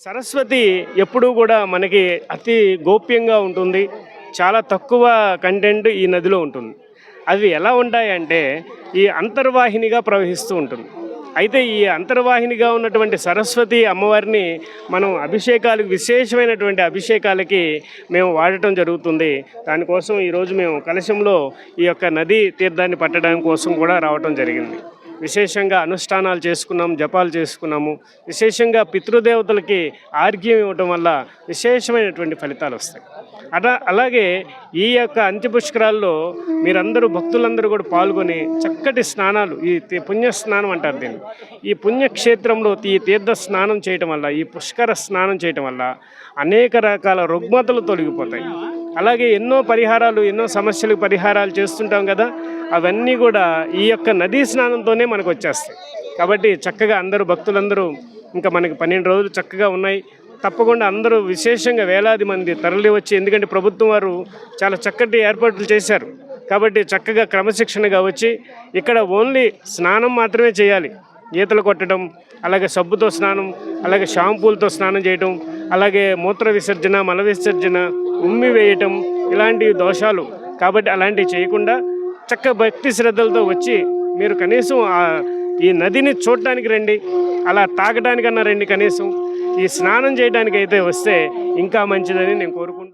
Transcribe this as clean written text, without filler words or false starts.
సరస్వతి ఎప్పుడూ కూడా మనకి అతి గోప్యంగా ఉంటుంది. చాలా తక్కువ కంటెంట్ ఈ నదిలో ఉంటుంది. అవి ఎలా ఉంటాయంటే ఈ అంతర్వాహినిగా ప్రవహిస్తూ ఉంటుంది. అయితే ఈ అంతర్వాహినిగా ఉన్నటువంటి సరస్వతి అమ్మవారిని మనం అభిషేకాలకు విశేషమైనటువంటి అభిషేకాలకి మేము వాడటం జరుగుతుంది. దానికోసం ఈరోజు మేము కలశంలో ఈ యొక్క నదీ తీర్థాన్ని పట్టడం కోసం కూడా రావటం జరిగింది. విశేషంగా అనుష్ఠానాలు చేసుకున్నాం, జపాలు చేసుకున్నాము. విశేషంగా పితృదేవతలకి ఆర్ఘ్యం ఇవ్వటం వల్ల విశేషమైనటువంటి ఫలితాలు వస్తాయి. అలాగే ఈ యొక్క అంత్యపుష్కరాల్లో మీరందరూ భక్తులందరూ కూడా పాల్గొని చక్కటి స్నానాలు, ఈ పుణ్య స్నానం అంటారు దీన్ని, ఈ పుణ్యక్షేత్రంలో ఈ తీర్థ స్నానం చేయటం వల్ల, ఈ పుష్కర స్నానం చేయటం వల్ల అనేక రకాల రుగ్మతలు తొలగిపోతాయి. అలాగే ఎన్నో పరిహారాలు, ఎన్నో సమస్యలకు పరిహారాలు చేస్తుంటాం కదా, అవన్నీ కూడా ఈ యొక్క నదీ స్నానంతోనే మనకు వచ్చేస్తాయి. కాబట్టి చక్కగా అందరూ భక్తులందరూ, ఇంకా మనకి 12 రోజులు చక్కగా ఉన్నాయి. తప్పకుండా అందరూ విశేషంగా వేలాది మంది తరలి వచ్చి, ఎందుకంటే ప్రభుత్వం వారు చాలా చక్కటి ఏర్పాట్లు చేశారు. కాబట్టి చక్కగా క్రమశిక్షణగా వచ్చి ఇక్కడ ఓన్లీ స్నానం మాత్రమే చేయాలి. ఈతలు కొట్టడం, అలాగే సబ్బుతో స్నానం, అలాగే షాంపూలతో స్నానం చేయటం, అలాగే మూత్ర విసర్జన, మల విసర్జన, ఉమ్మి వేయటం, ఇలాంటి దోషాలు. కాబట్టి అలాంటివి చేయకుండా చక్కగా భక్తి శ్రద్ధలతో వచ్చి మీరు కనీసం ఈ నదిని చూడటానికి రండి, అలా తాగడానికన్నా రండి. కనీసం ఈ స్నానం చేయడానికి అయితే వస్తే ఇంకా మంచిదని నేను కోరుకుంటున్నాను.